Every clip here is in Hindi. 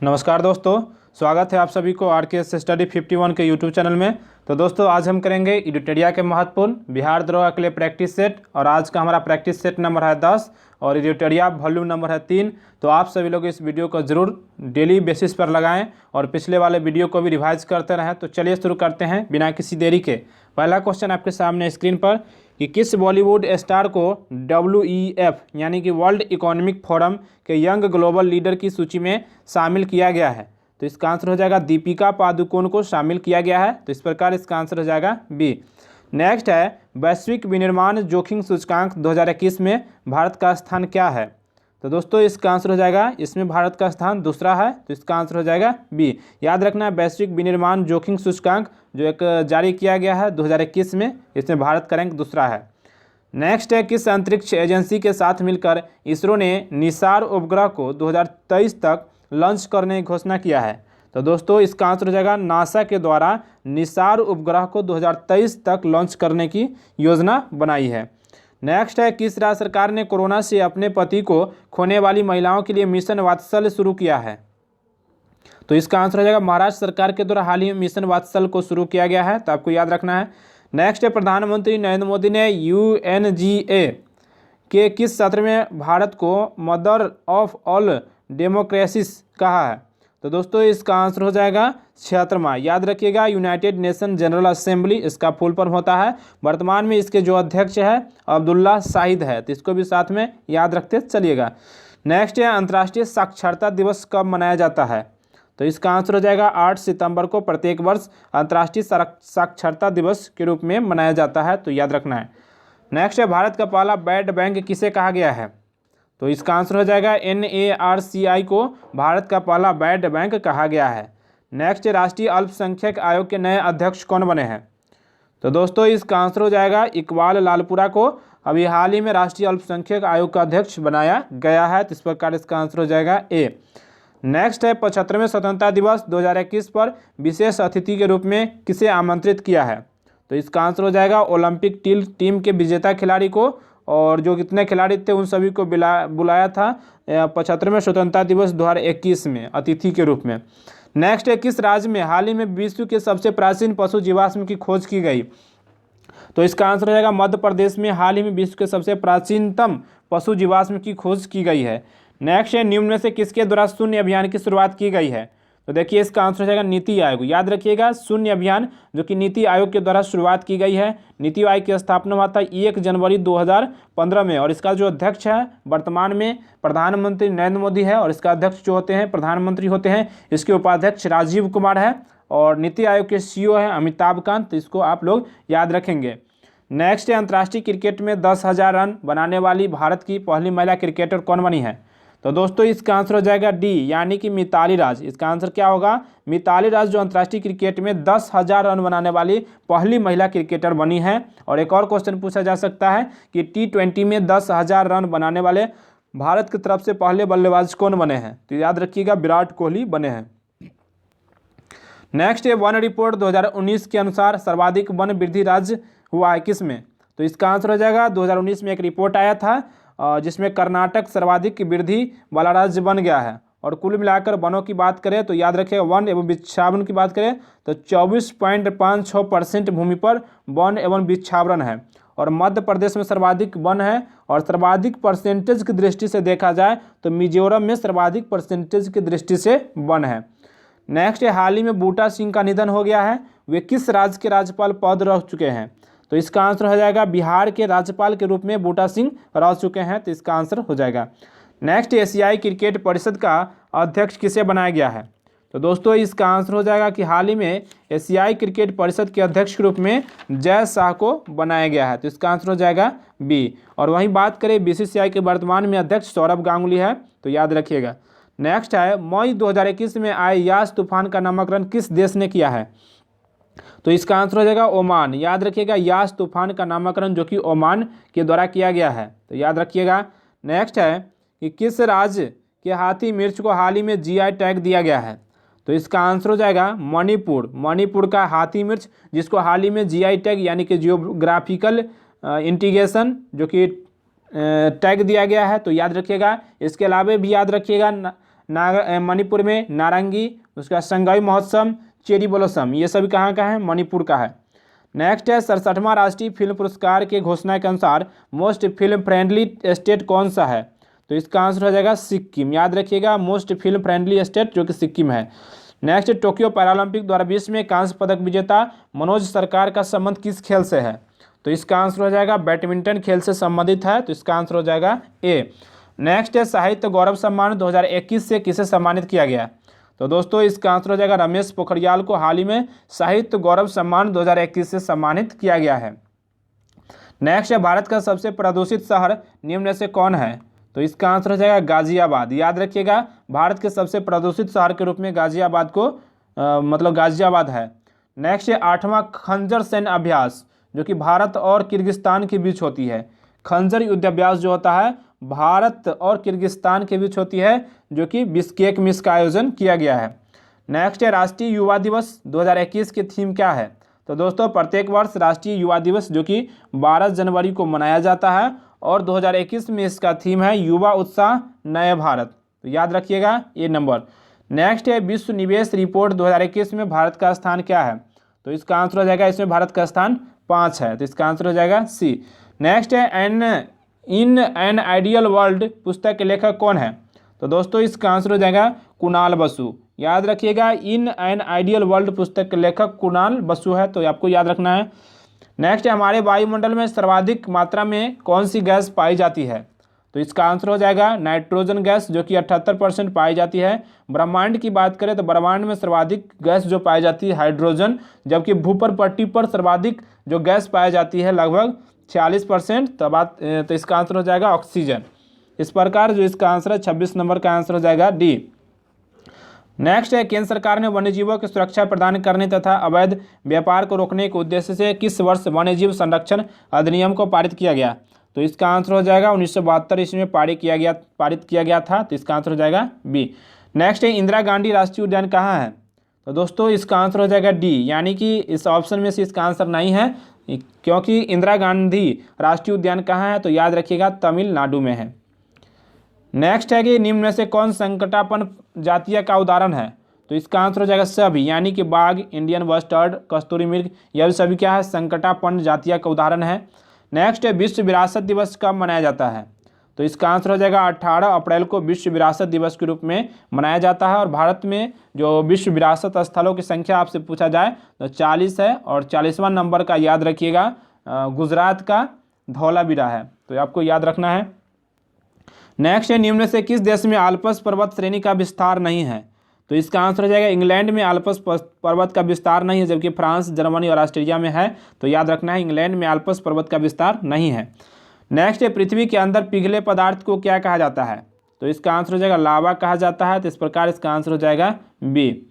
नमस्कार दोस्तों, स्वागत है आप सभी को आर के स्टडी 51 के यूट्यूब चैनल में। तो दोस्तों आज हम करेंगे एडिटोरिया के महत्वपूर्ण बिहार दरोगा के लिए प्रैक्टिस सेट, और आज का हमारा प्रैक्टिस सेट नंबर है 10 और एडिटोरिया वॉल्यूम नंबर है 3। तो आप सभी लोग इस वीडियो को ज़रूर डेली बेसिस पर लगाएं और पिछले वाले वीडियो को भी रिवाइज करते रहें। तो चलिए शुरू करते हैं बिना किसी देरी के। पहला क्वेश्चन आपके सामने स्क्रीन पर कि किस बॉलीवुड स्टार को WEF यानी कि वर्ल्ड इकोनॉमिक फोरम के यंग ग्लोबल लीडर की सूची में शामिल किया गया है। तो इसका आंसर हो जाएगा दीपिका पादुकोण को शामिल किया गया है। तो इस प्रकार इसका आंसर हो जाएगा बी। नेक्स्ट है वैश्विक विनिर्माण जोखिम सूचकांक 2021 में भारत का स्थान क्या है। तो दोस्तों इसका आंसर हो जाएगा, इसमें भारत का स्थान दूसरा है। तो इसका आंसर हो जाएगा बी। याद रखना है वैश्विक विनिर्माण जोखिम सूचकांक जो एक जारी किया गया है 2021 में, इसमें भारत का रैंक दूसरा है। नेक्स्ट है किस अंतरिक्ष एजेंसी के साथ मिलकर इसरो ने निसार उपग्रह को 2023 तक लॉन्च करने की घोषणा किया है। तो दोस्तों इसका आंसर हो जाएगा नासा के द्वारा निसार उपग्रह को 2023 तक लॉन्च करने की योजना बनाई है। नेक्स्ट है किस राज्य सरकार ने कोरोना से अपने पति को खोने वाली महिलाओं के लिए मिशन वात्सल्य शुरू किया है। तो इसका आंसर हो जाएगा महाराष्ट्र सरकार के द्वारा हाल ही में मिशन वात्सल्य को शुरू किया गया है। तो आपको याद रखना है। नेक्स्ट है प्रधानमंत्री नरेंद्र मोदी ने UNGA के किस सत्र में भारत को मदर ऑफ ऑल डेमोक्रेसीज कहा है। तो दोस्तों इसका आंसर हो जाएगा 76वां। याद रखिएगा यूनाइटेड नेशन जनरल असेंबली इसका फुल फॉर्म होता है। वर्तमान में इसके जो अध्यक्ष है अब्दुल्ला शाहिद है। तो इसको भी साथ में याद रखते चलिएगा। नेक्स्ट है अंतर्राष्ट्रीय साक्षरता दिवस कब मनाया जाता है। तो इसका आंसर हो जाएगा 8 सितंबर को प्रत्येक वर्ष अंतर्राष्ट्रीय साक्षरता दिवस के रूप में मनाया जाता है। तो याद रखना है। नेक्स्ट है भारत का पहला बैड बैंक किसे कहा गया है। तो इसका आंसर हो जाएगा NARCI को भारत का पहला बैड बैंक कहा गया है। नेक्स्ट राष्ट्रीय अल्पसंख्यक आयोग के नए अध्यक्ष कौन बने हैं। तो दोस्तों इसका आंसर हो जाएगा इकबाल लालपुरा को अभी हाल ही में राष्ट्रीय अल्पसंख्यक आयोग का अध्यक्ष बनाया गया है। तो इस प्रकार इसका आंसर हो जाएगा ए। नेक्स्ट है 75वें स्वतंत्रता दिवस 2021 पर विशेष अतिथि के रूप में किसे आमंत्रित किया है। तो इसका आंसर हो जाएगा ओलंपिक टीम के विजेता खिलाड़ी को, और जो कितने खिलाड़ी थे उन सभी को बुलाया था 75वें स्वतंत्रता दिवस 2021 में अतिथि के रूप में। नेक्स्ट है किस राज्य में हाल ही में विश्व के सबसे प्राचीन पशु जीवाश्म की खोज की गई। तो इसका आंसर हो जाएगा मध्य प्रदेश में हाल ही में विश्व के सबसे प्राचीनतम पशु जीवाश्म की खोज की गई है। नेक्स्ट है निम्न में से किसके द्वारा शून्य अभियान की शुरुआत की गई है। तो देखिए इसका आंसर हो जाएगा नीति आयोग। याद रखिएगा शून्य अभियान जो कि नीति आयोग के द्वारा शुरुआत की गई है। नीति आयोग की स्थापना हुआ था 1 जनवरी 2015 में, और इसका जो अध्यक्ष है वर्तमान में प्रधानमंत्री नरेंद्र मोदी है, और इसका अध्यक्ष जो होते हैं प्रधानमंत्री होते हैं। इसके उपाध्यक्ष राजीव कुमार है, और नीति आयोग के CEO हैं अमिताभ कांत। तो इसको आप लोग याद रखेंगे। नेक्स्ट है अंतर्राष्ट्रीय क्रिकेट में 10,000 रन बनाने वाली भारत की पहली महिला क्रिकेटर कौन बनी है। तो दोस्तों इसका आंसर हो जाएगा डी यानी कि मिताली राज। इसका आंसर क्या होगा, मिताली राज जो अंतर्राष्ट्रीय क्रिकेट में 10,000 रन बनाने वाली पहली महिला क्रिकेटर बनी है। और एक और क्वेश्चन पूछा जा सकता है कि T20 में 10,000 रन बनाने वाले भारत की तरफ से पहले बल्लेबाज कौन बने हैं। तो याद रखिएगा विराट कोहली बने हैं। नेक्स्ट है वन रिपोर्ट 2019 के अनुसार सर्वाधिक वन वृद्धि राज्य हुआ है किस में। तो इसका आंसर हो जाएगा 2019 में एक रिपोर्ट आया था जिसमें कर्नाटक सर्वाधिक वृद्धि वाला राज्य बन गया है। और कुल मिलाकर वनों की बात करें तो याद रखिएगा वन एवं वृक्षावरण की बात करें तो 24.56% भूमि पर वन एवं वृक्षावरण है। और मध्य प्रदेश में सर्वाधिक वन है, और सर्वाधिक परसेंटेज की दृष्टि से देखा जाए तो मिजोरम में सर्वाधिक परसेंटेज की दृष्टि से वन है। नेक्स्ट है हाल ही में बूटा सिंह का निधन हो गया है, वे किस राज्य के राज्यपाल पद रह चुके हैं। तो इसका आंसर हो जाएगा बिहार के राज्यपाल के रूप में बूटा सिंह रह चुके हैं। तो इसका आंसर हो जाएगा। नेक्स्ट एशियाई क्रिकेट परिषद का अध्यक्ष किसे बनाया गया है। तो दोस्तों इसका आंसर हो जाएगा कि हाल ही में एशियाई क्रिकेट परिषद के अध्यक्ष के रूप में जय शाह को बनाया गया है। तो इसका आंसर हो जाएगा बी। और वहीं बात करें BCCI के वर्तमान में अध्यक्ष सौरभ गांगुली है। तो याद रखिएगा। नेक्स्ट है मई 2021 में आए यास तूफान का नामकरण किस देश ने किया है। तो इसका आंसर हो जाएगा ओमान। याद रखिएगा यास तूफान का नामकरण जो कि ओमान के द्वारा किया गया है। तो याद रखिएगा। नेक्स्ट है कि किस राज्य के हाथी मिर्च को हाल ही में GI टैग दिया गया है। तो इसका आंसर हो जाएगा मणिपुर। मणिपुर का हाथी मिर्च जिसको हाल ही में GI टैग यानी कि जियोग्राफिकल इंटीग्रेशन जो कि टैग दिया गया है। तो याद रखिएगा। इसके अलावा भी याद रखिएगा मणिपुर में नारंगी, उसका संगाई महोत्सव, चेरी ब्लॉसम, ये सभी कहाँ का है? मणिपुर का है। नेक्स्ट है 67वां राष्ट्रीय फिल्म पुरस्कार के घोषणा के अनुसार मोस्ट फिल्म फ्रेंडली स्टेट कौन सा है? तो इसका आंसर हो जाएगा सिक्किम। याद रखिएगा, मोस्ट फिल्म फ्रेंडली स्टेट जो कि सिक्किम है। नेक्स्ट, टोक्यो पैरालंपिक 2020 में कांस्य पदक विजेता मनोज सरकार का संबंध किस खेल से है? तो इसका आंसर हो जाएगा बैडमिंटन खेल से संबंधित है, तो इसका आंसर हो जाएगा ए। नेक्स्ट है साहित्य गौरव सम्मान 2021 से किसे सम्मानित किया गया? तो दोस्तों इसका आंसर हो जाएगा रमेश पोखरियाल को हाल ही में साहित्य गौरव सम्मान 2021 से सम्मानित किया गया है। नेक्स्ट है भारत का सबसे प्रदूषित शहर निम्न में से कौन है? तो इसका आंसर हो जाएगा गाजियाबाद। याद रखिएगा, भारत के सबसे प्रदूषित शहर के रूप में गाजियाबाद को मतलब गाजियाबाद है। नेक्स्ट है 8वां खंजर सैन्य अभ्यास जो कि भारत और किर्गिस्तान के बीच होती है। खंजर युद्ध अभ्यास जो होता है भारत और किर्गिस्तान के बीच होती है, जो कि बिश्केक में इसका आयोजन किया गया है। नेक्स्ट है राष्ट्रीय युवा दिवस 2021 की थीम क्या है? तो दोस्तों प्रत्येक वर्ष राष्ट्रीय युवा दिवस जो कि 12 जनवरी को मनाया जाता है और 2021 में इसका थीम है युवा उत्साह नए भारत। तो याद रखिएगा ये नंबर। नेक्स्ट है विश्व निवेश रिपोर्ट 2021 में भारत का स्थान क्या है? तो इसका आंसर हो जाएगा, इसमें भारत का स्थान 5 है, तो इसका आंसर हो जाएगा सी। नेक्स्ट है इन एन आइडियल वर्ल्ड पुस्तक के लेखक कौन है? तो दोस्तों इसका आंसर हो जाएगा कुणाल बसु। याद रखिएगा, इन एन आइडियल वर्ल्ड पुस्तक के लेखक कुणाल बसु है, तो आपको याद रखना है। नेक्स्ट है हमारे वायुमंडल में सर्वाधिक मात्रा में कौन सी गैस पाई जाती है? तो इसका आंसर हो जाएगा नाइट्रोजन गैस जो कि 78% पाई जाती है। ब्रह्मांड की बात करें तो ब्रह्मांड में सर्वाधिक गैस जो पाई जाती है हाइड्रोजन, जबकि भूपर पट्टी पर सर्वाधिक जो गैस पाई जाती है लगभग 46%, तो इसका आंसर हो जाएगा ऑक्सीजन। इस प्रकार जो इसका आंसर है 26 नंबर का आंसर हो जाएगा डी। नेक्स्ट है केंद्र सरकार ने वन्यजीवों की सुरक्षा प्रदान करने तथा अवैध व्यापार को रोकने के उद्देश्य से किस वर्ष वन्यजीव संरक्षण अधिनियम को पारित किया गया? तो इसका आंसर हो जाएगा 1972 ईस्वी में पारित किया गया था, तो इसका आंसर हो जाएगा बी। नेक्स्ट है इंदिरा गांधी राष्ट्रीय उद्यान कहाँ है? तो दोस्तों इसका आंसर हो जाएगा डी, यानी कि इस ऑप्शन में से इसका आंसर नहीं है, क्योंकि इंदिरा गांधी राष्ट्रीय उद्यान कहाँ है? तो याद रखिएगा तमिलनाडु में है। नेक्स्ट है कि निम्न में से कौन संकटापन्न जातीय का उदाहरण है? तो इसका आंसर हो जाएगा सभी, यानी कि बाघ, इंडियन बस्टर्ड, कस्तूरी मृग, यह सभी क्या है? संकटापन्न जातीय का उदाहरण है। नेक्स्ट है विश्व विरासत दिवस कब मनाया जाता है? तो इसका आंसर हो जाएगा 18 अप्रैल को विश्व विरासत दिवस के रूप में मनाया जाता है। और भारत में जो विश्व विरासत स्थलों की संख्या आपसे पूछा जाए तो 40 है, और 40वां नंबर का याद रखिएगा गुजरात का धौलावीरा है, तो आपको याद रखना है। नेक्स्ट है निम्न से किस देश में आल्प्स पर्वत श्रेणी का विस्तार नहीं है? तो इसका आंसर हो जाएगा इंग्लैंड में आल्प्स पर्वत का विस्तार नहीं है, जबकि फ्रांस, जर्मनी और ऑस्ट्रेलिया में है, तो याद रखना है इंग्लैंड में आल्प्स पर्वत का विस्तार नहीं है। नेक्स्ट है पृथ्वी के अंदर पिघले पदार्थ को क्या कहा जाता है? तो इसका आंसर हो जाएगा लावा कहा जाता है, तो इस प्रकार इसका आंसर हो जाएगा बी।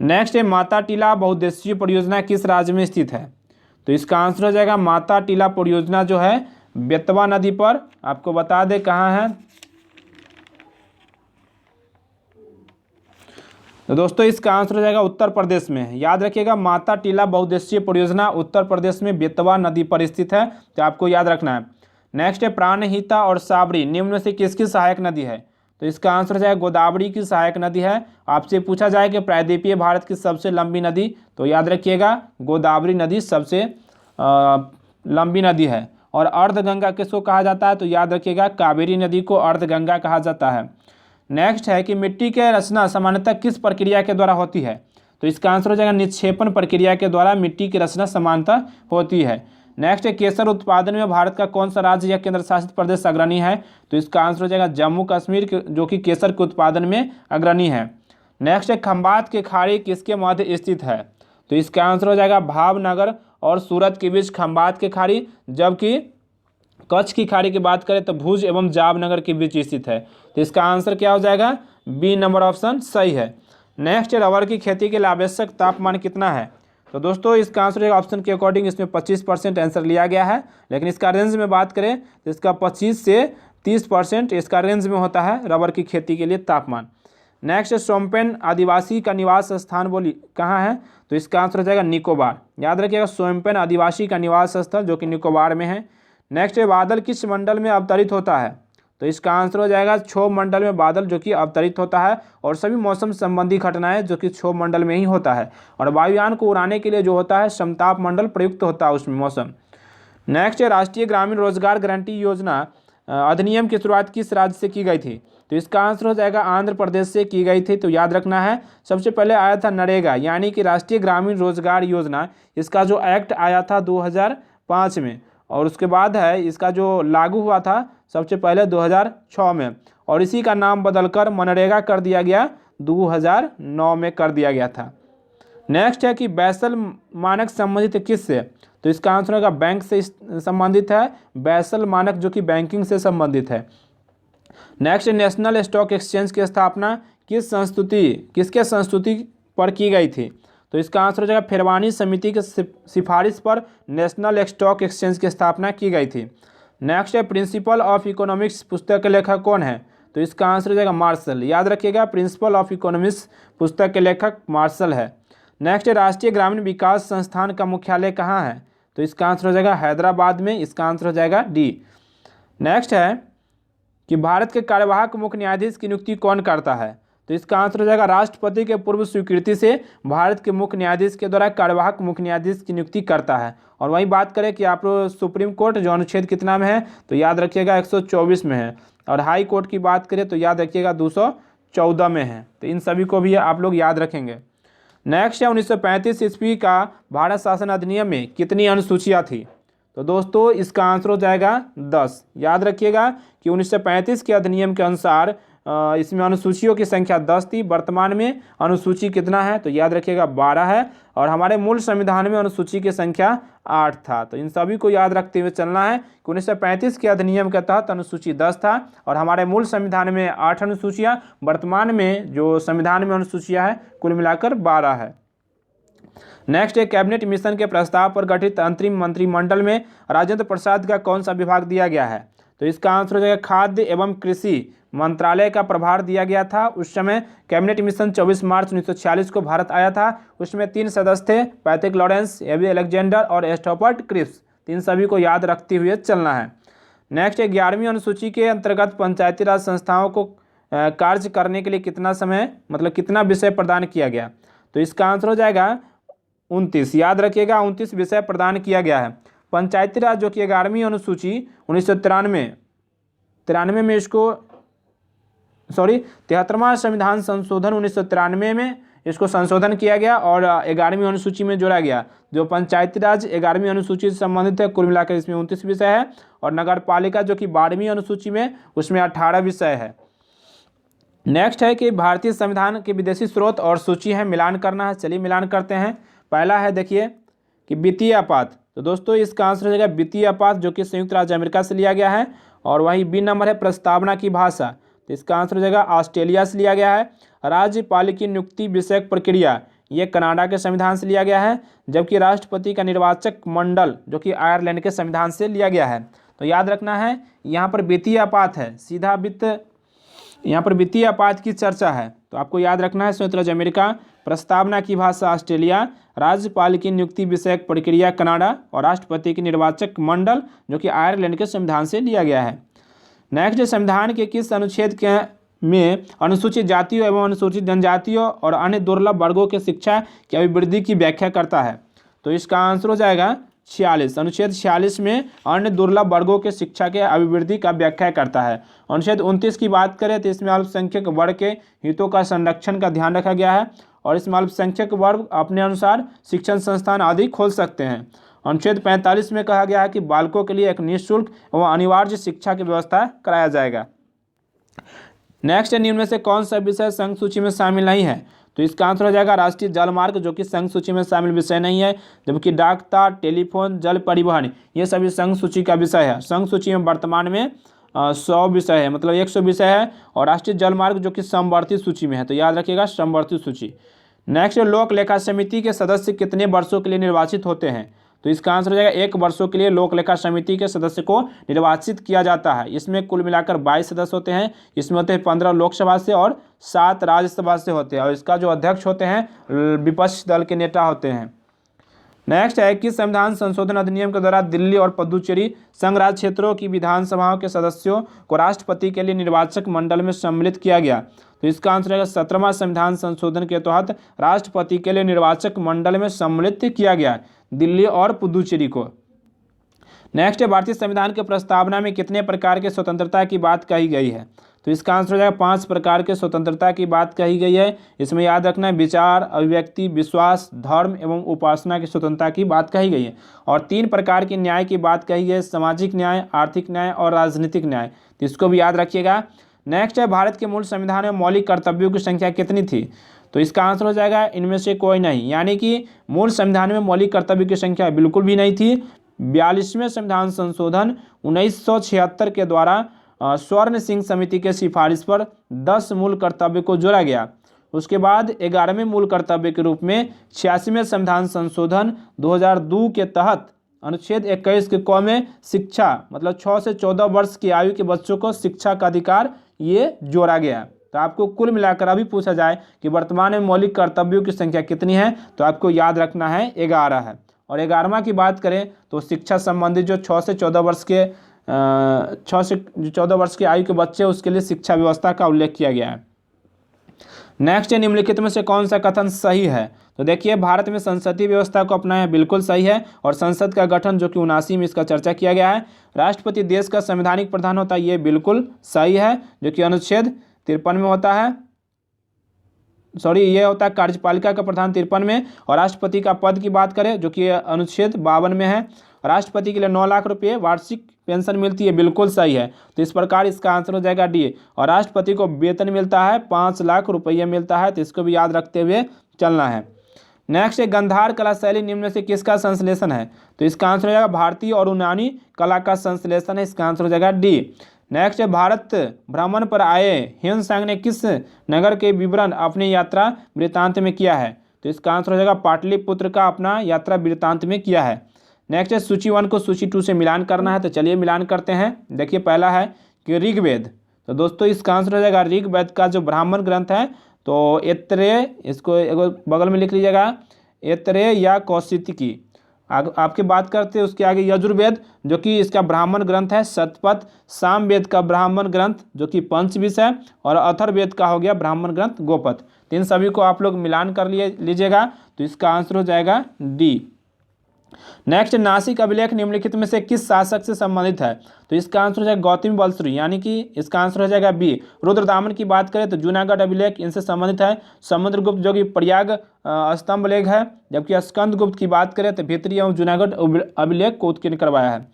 नेक्स्ट है माता टीला बहुउद्देशीय परियोजना किस राज्य में स्थित है? तो इसका आंसर हो जाएगा माता टीला परियोजना जो है बेतवा नदी पर, आपको बता दें कहाँ है। तो दोस्तों इसका आंसर हो जाएगा उत्तर प्रदेश में। याद रखिएगा माता टीला बहुउद्देशीय परियोजना उत्तर प्रदेश में बेतवा नदी पर स्थित है, तो आपको याद रखना है। नेक्स्ट है प्राणहिता और साबरी निम्न में से किसकी सहायक नदी है? तो इसका आंसर हो जाएगा गोदावरी की सहायक नदी है। आपसे पूछा जाए कि प्रायद्वीपीय भारत की सबसे लंबी नदी, तो याद रखिएगा गोदावरी नदी सबसे लंबी नदी है। और अर्धगंगा किसको कहा जाता है? तो याद रखिएगा कावेरी नदी को अर्धगंगा कहा जाता है। नेक्स्ट है कि मिट्टी के रचना सामान्यतः किस प्रक्रिया के द्वारा होती है? तो इसका आंसर हो जाएगा निक्षेपण प्रक्रिया के द्वारा मिट्टी की रचना सामान्यतः होती है। नेक्स्ट है केसर उत्पादन में भारत का कौन सा राज्य या केंद्र शासित प्रदेश अग्रणी है? तो इसका आंसर हो जाएगा जम्मू कश्मीर, जो कि केसर के उत्पादन में अग्रणी है। नेक्स्ट है खंबात की खाड़ी किसके मध्य स्थित है? तो इसका आंसर हो जाएगा भावनगर और सूरत के बीच खंबात की खाड़ी, जबकि कच्छ की खाड़ी की बात करें तो भुज एवं जामनगर के बीच स्थित है। तो इसका आंसर क्या हो जाएगा? बी नंबर ऑप्शन सही है। नेक्स्ट है रबर की खेती के लिए आवश्यक तापमान कितना है? तो दोस्तों इसका आंसर ऑप्शन के अकॉर्डिंग इसमें 25% आंसर लिया गया है, लेकिन इसका रेंज में बात करें तो इसका 25 से 30% इसका रेंज में होता है रबर की खेती के लिए तापमान। नेक्स्ट है सोमपेन आदिवासी का निवास स्थान बोली कहाँ है? तो इसका आंसर हो जाएगा निकोबार। याद रखिएगा सोमपेन आदिवासी का निवास स्थल जो कि निकोबार में है। नेक्स्ट है बादल किस मंडल में अवतरित होता है? तो इसका आंसर हो जाएगा क्षोभ मंडल में बादल जो कि अवतरित होता है और सभी मौसम संबंधी घटनाएं जो कि क्षोभ मंडल में ही होता है। और वायुयान को उड़ाने के लिए जो होता है समताप मंडल प्रयुक्त होता है उसमें मौसम। नेक्स्ट है राष्ट्रीय ग्रामीण रोजगार गारंटी योजना अधिनियम की शुरुआत किस राज्य से की गई थी? तो इसका आंसर हो जाएगा आंध्र प्रदेश से की गई थी। तो याद रखना है सबसे पहले आया था नरेगा यानी कि राष्ट्रीय ग्रामीण रोजगार योजना, इसका जो एक्ट आया था 2005 में, और उसके बाद है इसका जो लागू हुआ था सबसे पहले 2006 में, और इसी का नाम बदलकर मनरेगा कर दिया गया 2009 में कर दिया गया था। नेक्स्ट है कि बैसल मानक संबंधित किससे? तो इसका आंसर होगा बैंक से संबंधित है, बैसल मानक जो कि बैंकिंग से संबंधित है। नेक्स्ट नेशनल स्टॉक एक्सचेंज की स्थापना किसके संस्तुति पर की गई थी? तो इसका आंसर हो जाएगा फिरवानी समिति के सिफारिश पर नेशनल स्टॉक एक्सचेंज की स्थापना की गई थी। नेक्स्ट है प्रिंसिपल ऑफ इकोनॉमिक्स पुस्तक के लेखक कौन है? तो इसका आंसर हो जाएगा मार्शल। याद रखिएगा प्रिंसिपल ऑफ इकोनॉमिक्स पुस्तक के लेखक मार्शल है। नेक्स्ट है राष्ट्रीय ग्रामीण विकास संस्थान का मुख्यालय कहाँ है? तो इसका आंसर हो जाएगा हैदराबाद में, इसका आंसर हो जाएगा डी। नेक्स्ट है कि भारत के कार्यवाहक मुख्य न्यायाधीश की नियुक्ति कौन करता है? तो इसका आंसर हो जाएगा राष्ट्रपति के पूर्व स्वीकृति से भारत के मुख्य न्यायाधीश के द्वारा कार्यवाहक मुख्य न्यायाधीश की नियुक्ति करता है। और वही बात करें कि आप सुप्रीम कोर्ट जो अनुच्छेद कितना में है? तो याद रखिएगा 124 में है। और हाई कोर्ट की बात करें तो याद रखिएगा 214 में है। तो इन सभी को भी आप लोग याद रखेंगे। नेक्स्ट है 1935 ईस्वी का भारत शासन अधिनियम में कितनी अनुसूचियाँ थी? तो दोस्तों इसका आंसर हो जाएगा 10। याद रखिएगा कि 1935 के अधिनियम के अनुसार इसमें अनुसूचियों की संख्या 10 थी। वर्तमान में अनुसूची कितना है? तो याद रखिएगा 12 है। और हमारे मूल संविधान में अनुसूची की संख्या 8 था। तो इन सभी को याद रखते हुए चलना है कि 1935 के अधिनियम के तहत अनुसूची 10 था और हमारे मूल संविधान में 8 अनुसूचियाँ, वर्तमान में जो संविधान में अनुसूचियाँ है कुल मिलाकर 12 है। नेक्स्ट है कैबिनेट मिशन के प्रस्ताव पर गठित अंतरिम मंत्रिमंडल में राजेंद्र प्रसाद का कौन सा विभाग दिया गया है? तो इसका आंसर हो जाएगा खाद्य एवं कृषि मंत्रालय का प्रभार दिया गया था। उस समय कैबिनेट मिशन 24 मार्च 1946 को भारत आया था। उसमें 3 सदस्य थे, पैट्रिक लॉरेंस, एबी अलेक्जेंडर और एस्टोपर्ट क्रिप्स। इन सभी को याद रखते हुए चलना है। नेक्स्ट है 11वीं अनुसूची के अंतर्गत पंचायती राज संस्थाओं को कार्य करने के लिए कितना समय मतलब कितना विषय प्रदान किया गया? तो इसका आंसर हो जाएगा 29। याद रखिएगा 29 विषय प्रदान किया गया है। पंचायती राज जो कि 11वीं अनुसूची 1993 में इसको 73वां संविधान संशोधन 1993 में इसको संशोधन किया गया और 11वीं अनुसूची में जोड़ा गया। जो पंचायती राज 11वीं अनुसूची से संबंधित है, कुल मिलाकर इसमें 29 विषय है। और नगर पालिका जो कि 12वीं अनुसूची में उसमें 18 विषय है। नेक्स्ट है कि भारतीय संविधान के विदेशी स्रोत और सूची है, मिलान करना है। चलिए मिलान करते हैं। पहला है देखिए कि वित्तीय आपात। तो दोस्तों इसका आंसर हो जाएगा वित्तीय आपात जो कि संयुक्त राज्य अमेरिका से लिया गया है। और वहीं बी नंबर है प्रस्तावना की भाषा। तो इसका आंसर हो जाएगा ऑस्ट्रेलिया से लिया गया है। राज्यपालिकी नियुक्ति विषयक प्रक्रिया ये कनाडा के संविधान से लिया गया है। जबकि राष्ट्रपति का निर्वाचक मंडल जो कि आयरलैंड के संविधान से लिया गया है। तो याद रखना है यहाँ पर वित्तीय आपात है, सीधा वित्त, यहाँ पर वित्तीय आपात की चर्चा है। तो आपको याद रखना है संयुक्त राज्य अमेरिका, प्रस्तावना की भाषा ऑस्ट्रेलिया, राज्यपालिकी नियुक्ति विषयक प्रक्रिया कनाडा और राष्ट्रपति की निर्वाचक मंडल जो कि आयरलैंड के संविधान से लिया गया है। नेक्स्ट संविधान के किस अनुच्छेद के में अनुसूचित जातियों एवं अनुसूचित जनजातियों और अन्य दुर्लभ वर्गों के शिक्षा की अभिवृद्धि की व्याख्या करता है? तो इसका आंसर हो जाएगा 46। अनुच्छेद 46 में अन्य दुर्लभ वर्गों के शिक्षा के अभिवृद्धि का व्याख्या करता है। अनुच्छेद 29 की बात करें तो इसमें अल्पसंख्यक वर्ग के हितों का संरक्षण का ध्यान रखा गया है और इसमें अल्पसंख्यक वर्ग अपने अनुसार शिक्षण संस्थान आदि खोल सकते हैं। अनुच्छेद 45 में कहा गया है कि बालकों के लिए एक निःशुल्क एवं अनिवार्य शिक्षा की व्यवस्था कराया जाएगा। नेक्स्ट निम्न में से कौन सा विषय संघ सूची में शामिल नहीं है? तो इसका आंसर हो जाएगा राष्ट्रीय जलमार्ग जो कि संघ सूची में शामिल विषय नहीं है। जबकि डाक तार, टेलीफोन, जल परिवहन ये सभी संघ सूची का विषय है। संघ सूची में वर्तमान में 100 विषय है, मतलब 100 विषय है। और राष्ट्रीय जलमार्ग जो कि समवर्ती सूची में है। तो याद रखिएगा समवर्ती सूची। नेक्स्ट लोक लेखा समिति के सदस्य कितने वर्षों के लिए निर्वाचित होते हैं? तो इसका आंसर हो जाएगा 1 वर्षों के लिए लोक लेखा समिति के सदस्य को निर्वाचित किया जाता है। इसमें कुल मिलाकर 22 सदस्य होते हैं। इसमें होते हैं 15 लोकसभा से और 7 राज्यसभा से होते हैं। और इसका जो अध्यक्ष होते हैं विपक्ष दल के नेता होते हैं। नेक्स्ट है कि संविधान संशोधन अधिनियम के द्वारा दिल्ली और पुदुचेरी संघ राज्य क्षेत्रों की विधानसभाओं के सदस्यों को राष्ट्रपति के लिए निर्वाचक मंडल में सम्मिलित किया गया। तो इसका आंसर है 17वां संविधान संशोधन के तहत राष्ट्रपति के लिए निर्वाचक मंडल में सम्मिलित किया गया दिल्ली और पुदुचेरी को। नेक्स्ट है भारतीय संविधान के प्रस्तावना में कितने प्रकार के स्वतंत्रता की बात कही गई है। तो इसका आंसर हो जाएगा 5 प्रकार के स्वतंत्रता की बात कही गई है। इसमें याद रखना है विचार, अभिव्यक्ति, विश्वास, धर्म एवं उपासना की स्वतंत्रता की बात कही गई है। और 3 प्रकार के न्याय की बात कही है, सामाजिक न्याय, आर्थिक न्याय और राजनीतिक न्याय। तो इसको भी याद रखिएगा। नेक्स्ट है भारत के मूल संविधान में मौलिक कर्तव्यों की संख्या कितनी थी। तो इसका आंसर हो जाएगा इनमें से कोई नहीं, यानी कि मूल संविधान में मौलिक कर्तव्यों की संख्या बिल्कुल भी नहीं थी। 42वें संविधान संशोधन 1976 के द्वारा स्वर्ण सिंह समिति के सिफारिश पर 10 मूल कर्तव्य को जोड़ा गया। उसके बाद 11वें मूल कर्तव्य के रूप में 86वें संविधान संशोधन 2002 के तहत अनुच्छेद 21 के क में शिक्षा मतलब 6 से 14 वर्ष की आयु के बच्चों को शिक्षा का अधिकार ये जोड़ा गया। तो आपको कुल मिलाकर अभी पूछा जाए कि वर्तमान में मौलिक कर्तव्यों की संख्या कितनी है, तो आपको याद रखना है 11 है। और 11वां की बात करें तो शिक्षा संबंधी जो 6 से 14 वर्ष की आयु के बच्चे उसके लिए शिक्षा व्यवस्था का उल्लेख किया गया है। नेक्स्ट है निम्नलिखित में से कौन सा कथन सही है। तो देखिए भारत में संसदीय व्यवस्था को अपनाया बिल्कुल सही है। और संसद का गठन जो कि 79 में इसका चर्चा किया गया है। राष्ट्रपति देश का संवैधानिक प्रधान होता है, ये बिल्कुल सही है, जो कि अनुच्छेद 53 में होता है। ये होता है कार्यपालिका का प्रधान 53 में। और राष्ट्रपति का पद की बात करें जो कि अनुच्छेद 52 में है। राष्ट्रपति के लिए 9 लाख रुपये वार्षिक पेंशन मिलती है, बिल्कुल सही है। तो इस प्रकार इसका आंसर हो जाएगा डी। और राष्ट्रपति को वेतन मिलता है 5 लाख रुपये मिलता है, तो इसको भी याद रखते हुए चलना है। नेक्स्ट है गांधार कला शैली निम्न में से किसका संश्लेषण है। तो इसका आंसर हो जाएगा भारतीय और यूनानी कला का संश्लेषण है, इसका आंसर हो जाएगा डी। नेक्स्ट है भारत भ्रमण पर आए ह्वेन सांग ने किस नगर के विवरण अपनी यात्रा वृत्तांत में किया है। तो इसका आंसर हो जाएगा पाटलिपुत्र का अपना यात्रा वृत्तांत में किया है। नेक्स्ट है सूची 1 को सूची 2 से मिलान करना है, तो चलिए मिलान करते हैं। देखिए पहला है कि ऋग्वेद, तो दोस्तों इसका आंसर हो जाएगा ऋग्वेद का जो ब्राह्मण ग्रंथ है तो ऐत्रेय, इसको एक बगल में लिख लीजिएगा, ऐत्रेय या कौशिकी। आपकी बात करते हैं उसके आगे यजुर्वेद जो कि इसका ब्राह्मण ग्रंथ है शतपथ, सामवेद का ब्राह्मण ग्रंथ जो कि पंचविश है, और अथर्ववेद का हो गया ब्राह्मण ग्रंथ गोपथ। इन सभी को आप लोग मिलान कर लीजिएगा, तो इसका आंसर हो जाएगा डी। नेक्स्ट नासिक अभिलेख निम्नलिखित में से किस शासक से संबंधित है। तो इसका आंसर हो जाएगा गौतमी बलसूरी, यानी कि इसका आंसर हो जाएगा बी। रुद्रदामन की बात करें तो जूनागढ़ अभिलेख इनसे संबंधित है। समुद्रगुप्त जो कि प्रयाग स्तंभ लेख है, जबकि स्कंदगुप्त की बात करें तो भित्री एवं जूनागढ़ अभिलेख को उत्कीर्ण करवाया है।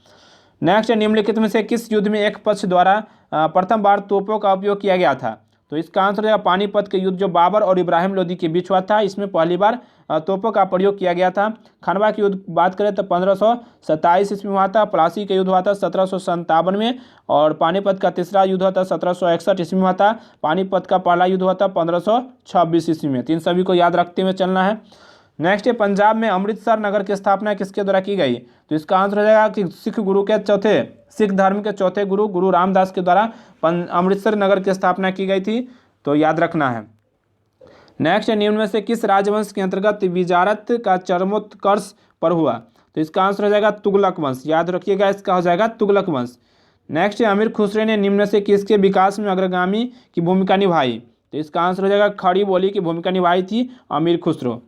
नेक्स्ट निम्नलिखित में से किस युद्ध में एक पक्ष द्वारा प्रथम बार तोपों का उपयोग किया गया था। तो इसका आंसर हो जाएगा पानीपत के युद्ध जो बाबर और इब्राहिम लोदी के बीच हुआ था, इसमें पहली बार तोपों का प्रयोग किया गया था। खनवा की युद्ध बात करें तो 1527 ईस्वी में हुआ था। प्लासी का युद्ध हुआ था 1757 में। और पानीपत का तीसरा युद्ध हुआ था 1761 ईस्वी में हुआ था। पानीपत का पहला युद्ध हुआ था 1526 ईस्वी में। तो इन सभी को याद रखते हुए चलना है। नेक्स्ट है पंजाब में अमृतसर नगर की स्थापना किसके द्वारा की गई। तो इसका आंसर हो जाएगा कि सिख धर्म के चौथे गुरु रामदास के द्वारा अमृतसर नगर की स्थापना की गई थी, तो याद रखना है। नेक्स्ट है निम्न में से किस राजवंश के अंतर्गत विजारत का चरमोत्कर्ष पर हुआ। तो इसका आंसर हो जाएगा तुगलक वंश, याद रखिएगा इसका हो जाएगा तुगलक वंश। नेक्स्ट है अमीर खुसरो ने निम्न में से किसके विकास में अग्रगामी की भूमिका निभाई। तो इसका आंसर हो जाएगा खड़ी बोली की भूमिका निभाई थी अमीर खुसरो।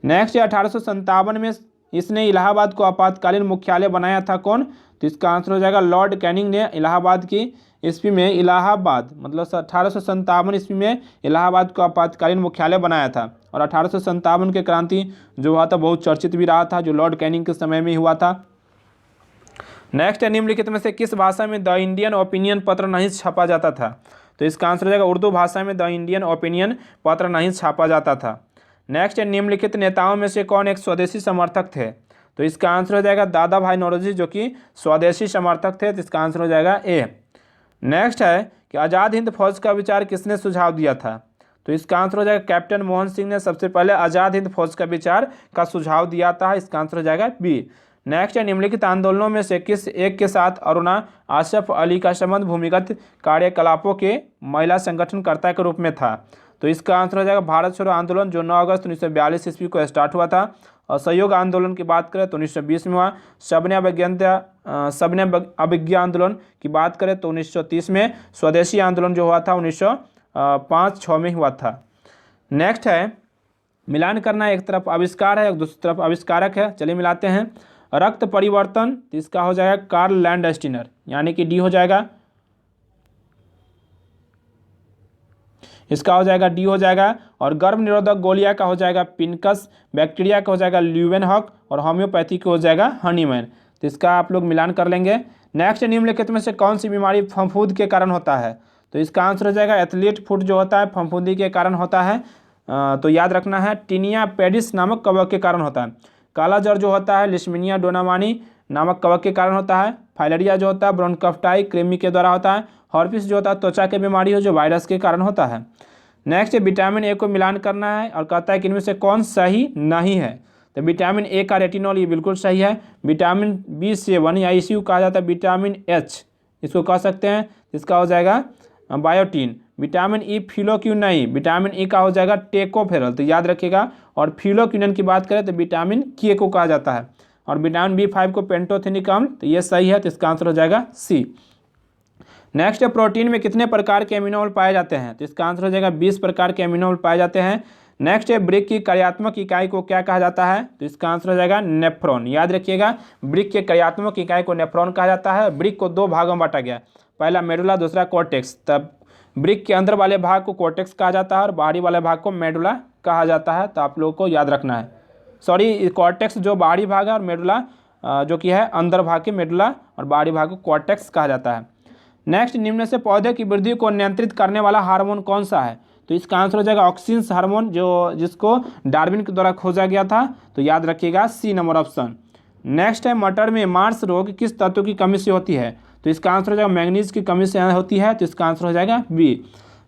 नेक्स्ट है 1857 में इसने इलाहाबाद को आपातकालीन मुख्यालय बनाया था कौन। तो इसका आंसर हो जाएगा लॉर्ड कैनिंग ने इलाहाबाद की ईस्वी में इलाहाबाद मतलब 1857 ईस्वी में इलाहाबाद को आपातकालीन मुख्यालय बनाया था। और 1857 के क्रांति जो हुआ था बहुत चर्चित भी रहा था, जो लॉर्ड कैनिंग के समय में हुआ था। नेक्स्ट है निम्नलिखित में से किस भाषा में द इंडियन ओपिनियन पत्र नहीं छापा जाता था। तो इसका आंसर हो जाएगा उर्दू भाषा में द इंडियन ओपिनियन पत्र नहीं छापा जाता था। नेक्स्ट है निम्नलिखित नेताओं में से कौन एक स्वदेशी समर्थक थे। तो इसका आंसर हो जाएगा दादा भाई नौरोजी जो कि स्वदेशी समर्थक थे, तो इसका आंसर हो जाएगा ए। नेक्स्ट है कि आज़ाद हिंद फौज का विचार किसने सुझाव दिया था। तो इसका आंसर हो जाएगा कैप्टन मोहन सिंह ने सबसे पहले आज़ाद हिंद फौज का विचार का सुझाव दिया था, इसका आंसर हो जाएगा बी। नेक्स्ट है निम्नलिखित आंदोलनों में से किस एक के साथ अरुणा आसफ अली का संबंध भूमिगत कार्यकलापों के महिला संगठनकर्ता के रूप में था। तो इसका आंसर हो जाएगा भारत छोड़ो आंदोलन जो 9 अगस्त 1942 ईस्वी को स्टार्ट हुआ था। असहयोग आंदोलन की बात करें तो 1920 में हुआ। सविनय अवज्ञा आंदोलन की बात करें तो 1930 में। स्वदेशी आंदोलन जो हुआ था 1905-6 में हुआ था। नेक्स्ट है मिलान करना, एक तरफ आविष्कार है, एक दूसरी तरफ आविष्कारक है। चलिए मिलाते हैं। रक्त परिवर्तन, तो इसका हो जाएगा कार्ल लैंडस्टीनर, यानी कि डी हो जाएगा, इसका हो जाएगा डी हो जाएगा। और गर्भ निरोधक गोलियां का हो जाएगा पिनकस, बैक्टीरिया का हो जाएगा ल्यूवेनहॉक और होम्योपैथी का हो जाएगा हनीमैन। तो इसका आप लोग मिलान कर लेंगे। नेक्स्ट, निम्नलिखित में से कौन सी बीमारी फफूंद के कारण होता है? तो इसका आंसर हो जाएगा एथलीट फुट जो होता है फफूंदी के कारण होता है। तो याद रखना है टीनिया पेडिस नामक कवक के कारण होता है। काला ज्वर जो होता है लिशमीनिया डोनामानी नामक कवक के कारण होता है। फाइलेरिया जो होता है ब्रोंकाइटिस कृमि के द्वारा होता है। हॉर्पिस जो होता है त्वचा की बीमारी हो जो वायरस के कारण होता है। नेक्स्ट, विटामिन ए को मिलान करना है और कहता है कि इनमें से कौन सही नहीं है। तो विटामिन ए का रेटिनॉल ये बिल्कुल सही है। विटामिन B7 या इसी कहा जाता है विटामिन एच, इसको कह सकते हैं, इसका हो जाएगा biotin. Vitamin E phylloquinone, vitamin E का हो जाएगा टेकोफेरल, तो याद रखिएगा। और फिलोक्यूनिन की बात करें तो विटामिन के को कहा जाता है। और विटामिन B5 को पेंटोथेनिक अम्ल, तो ये सही है, तो इसका आंसर हो जाएगा सी। नेक्स्ट है प्रोटीन में कितने प्रकार के अमीनो एसिड पाए जाते हैं? तो इसका आंसर हो जाएगा 20 प्रकार के अमीनो एसिड पाए जाते हैं। नेक्स्ट है ब्रिक की कार्यात्मक इकाई को क्या कहा जाता है? तो इसका आंसर हो जाएगा नेफ्रॉन। याद रखिएगा ब्रिक के कार्यात्मक इकाई को नेफ्रॉन कहा जाता है। ब्रिक को दो भागों में बांटा गया, पहला मेडुला दूसरा कॉर्टेक्स। तब ब्रिक के अंदर वाले भाग को कॉर्टेक्स कहा जाता है और बाहरी वाले भाग को मेडुला कहा जाता है। तो आप लोगों को याद रखना है, सॉरी कॉर्टेक्स जो बाहरी भाग है और मेडुला जो कि है अंदर भाग के मेडुला और बाहरी भाग को कॉर्टेक्स कहा जाता है। नेक्स्ट, निम्न से पौधे की वृद्धि को नियंत्रित करने वाला हार्मोन कौन सा है? तो इसका आंसर हो जाएगा ऑक्सिन हार्मोन, जो जिसको डार्विन के द्वारा खोजा गया था। तो याद रखिएगा सी नंबर ऑप्शन। नेक्स्ट है मटर में मार्स रोग किस तत्व की कमी से होती है? तो इसका आंसर हो जाएगा मैग्नीज की कमी से होती है। तो इसका आंसर हो जाएगा बी।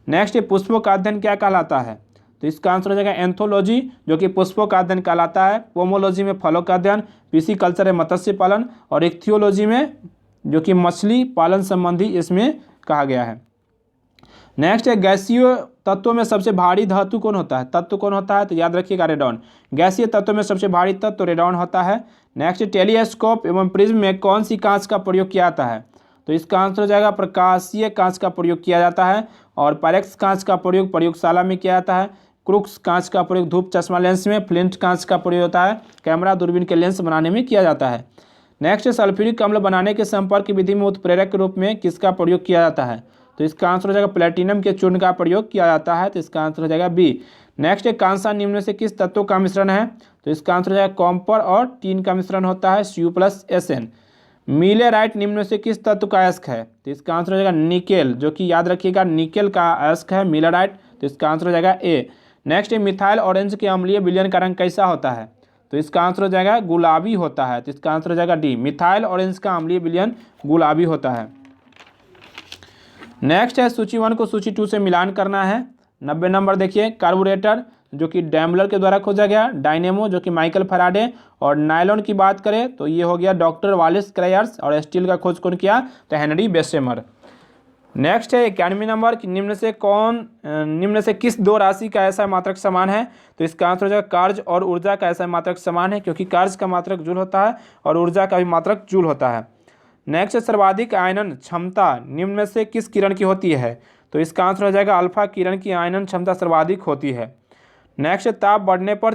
नेक्स्ट है पुष्पों का अध्ययन क्या कहलाता है? तो इसका आंसर हो जाएगा एंथोलॉजी, जो कि पुष्पों का अध्ययन कहलाता है। पोमोलॉजी में फलों का अध्ययन, पिसिकल्चर है मत्स्य पालन और इक्थियोलॉजी में जो कि मछली पालन संबंधी इसमें कहा गया है। नेक्स्ट है गैसीय तत्वों में सबसे भारी धातु कौन होता है? तत्व कौन होता है? तो याद रखिएगा रेडॉन। गैसीय तत्वों में सबसे भारी तत्व रेडॉन होता है। नेक्स्ट, टेलीस्कोप एवं प्रिज्म में कौन सी कांच का प्रयोग किया जाता है? तो इसका आंसर हो जाएगा प्रकाशीय कांच का प्रयोग किया जाता है। और पायरेक्स कांच का प्रयोग प्रयोगशाला में किया जाता है। क्रूक्स कांच का प्रयोग धूप चश्मा लेंस में, फ्लिंट कांच का प्रयोग होता है कैमरा दूरबीन के लेंस बनाने में किया जाता है। नेक्स्ट, सल्फ्यूरिक अम्ल बनाने के संपर्क की विधि में उत्प्रेरक के रूप में किसका प्रयोग किया जाता है? तो इसका आंसर हो जाएगा प्लेटिनम के चूर्ण का प्रयोग किया जाता है। तो इसका आंसर हो जाएगा बी। नेक्स्ट है कांसा निम्न से किस तत्व का मिश्रण है? तो इसका आंसर हो जाएगा कॉपर और टीन का मिश्रण होता है Cu+Sn। मिलेराइट निम्न से किस तत्व का अयस्क है? तो इसका आंसर हो जाएगा निकेल, जो कि याद रखिएगा निकेल का अयस्क है मिलेराइट। तो इसका आंसर हो जाएगा ए। नेक्स्ट है मिथाइल ऑरेंज के अम्लीय विलयन का रंग कैसा होता है? तो इसका आंसर हो जाएगा गुलाबी होता है। तो इसका आंसर हो जाएगा डी। मिथाइल ऑरेंज का अम्लीय विलयन गुलाबी होता है। नेक्स्ट है सूची 1 को सूची 2 से मिलान करना है। 90 नंबर देखिए, कार्बोरेटर जो कि डैम्बलर के द्वारा खोजा गया, डायनेमो जो कि माइकल फैराडे, और नायलॉन की बात करें तो ये हो गया डॉक्टर वालेस क्रायर्स, और स्टील का खोज कौन किया? तो हेनरी बेसेमर। नेक्स्ट है 91 नंबर कि निम्न से किस दो राशि का ऐसा मात्रक समान है? तो इसका आंसर हो जाएगा कार्य और ऊर्जा का ऐसा मात्रक समान है, क्योंकि कार्य का मात्रक जूल होता है और ऊर्जा का भी मात्रक जूल होता है। नेक्स्ट है सर्वाधिक आयनन क्षमता निम्न में से किस किरण की होती है? तो इसका आंसर हो जाएगा अल्फा किरण की आयनन क्षमता सर्वाधिक होती है। नेक्स्ट, ताप बढ़ने पर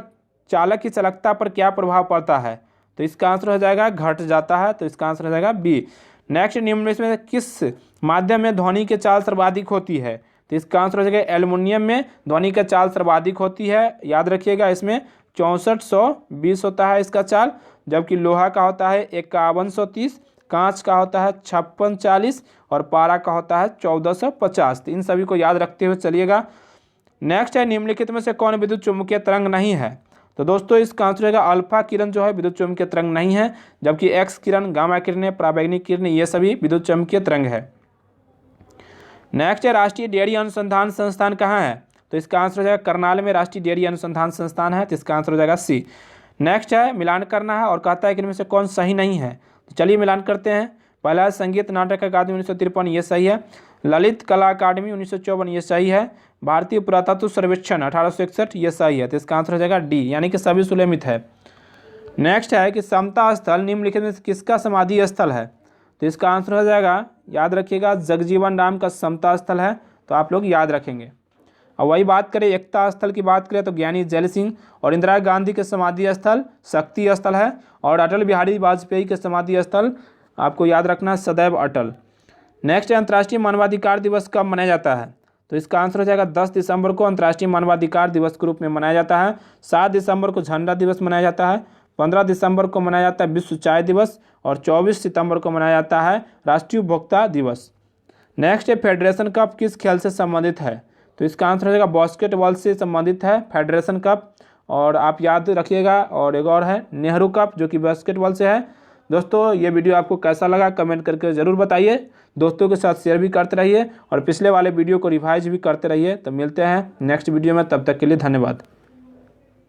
चालक की चालकता पर क्या प्रभाव पड़ता है? तो इसका आंसर हो जाएगा घट जाता है। तो इसका आंसर हो जाएगा बी। नेक्स्ट, निम्न में से किस माध्यम में ध्वनि की चाल सर्वाधिक होती है? तो इसका आंसर हो जाएगा एल्युमिनियम में ध्वनि की चाल सर्वाधिक होती है। याद रखिएगा इसमें 6420 होता है इसका चाल, जबकि लोहा का होता है 5130, कांच का होता है 5640 और पारा का होता है 1450। तो इन सभी को याद रखते हुए चलिएगा। नेक्स्ट है निम्नलिखित में से कौन विद्युत चुम्बकीय तरंग नहीं है? तो दोस्तों इसका आंसर रहेगा अल्फा किरण जो है विद्युत चुम्बकीय तरंग नहीं है, जबकि एक्स किरण, गामा किरणें, पराबैंगनी किरणें ये सभी विद्युत चुम्बकीय तरंग है। नेक्स्ट है राष्ट्रीय डेयरी अनुसंधान संस्थान कहाँ है? तो इसका आंसर हो जाएगा करनाल में राष्ट्रीय डेयरी अनुसंधान संस्थान है। तो इसका आंसर हो जाएगा सी। नेक्स्ट है मिलान करना है और कहता है कि इनमें से कौन सही नहीं है। तो चलिए मिलान करते हैं। पहला है संगीत नाटक अकादमी 1953, ये सही है। ललित कला अकादमी 1954, ये सही है। भारतीय पुरातत्व सर्वेक्षण 1861, ये सही है। तो इसका आंसर हो जाएगा डी, यानी कि सभी सुलेमित है। नेक्स्ट है कि समता स्थल निम्नलिखित में से किसका समाधि स्थल है? तो इसका आंसर हो जाएगा, याद रखिएगा, जगजीवन राम का समता स्थल है, तो आप लोग याद रखेंगे। और वही बात करें एकता स्थल की बात करें तो ज्ञानी जैल सिंह और इंदिरा गांधी के समाधि स्थल शक्ति स्थल है, और अटल बिहारी वाजपेयी के समाधि स्थल आपको याद रखना है सदैव अटल। नेक्स्ट है अंतर्राष्ट्रीय मानवाधिकार दिवस कब मनाया जाता है? तो इसका आंसर हो जाएगा 10 दिसंबर को अंतर्राष्ट्रीय मानवाधिकार दिवस के रूप में मनाया जाता है। 7 दिसंबर को झंडा दिवस मनाया जाता है। 15 दिसंबर को मनाया जाता है विश्व चाय दिवस, और 24 सितंबर को मनाया जाता है राष्ट्रीय उपभोक्ता दिवस। नेक्स्ट है फेडरेशन कप किस खेल से संबंधित है? तो इसका आंसर हो जाएगा बास्केटबॉल से संबंधित है फेडरेशन कप, और आप याद रखिएगा। और एक और है नेहरू कप जो कि बास्केटबॉल से है। दोस्तों ये वीडियो आपको कैसा लगा कमेंट करके ज़रूर बताइए, दोस्तों के साथ शेयर भी करते रहिए और पिछले वाले वीडियो को रिवाइज भी करते रहिए। तो मिलते हैं नेक्स्ट वीडियो में, तब तक के लिए धन्यवाद।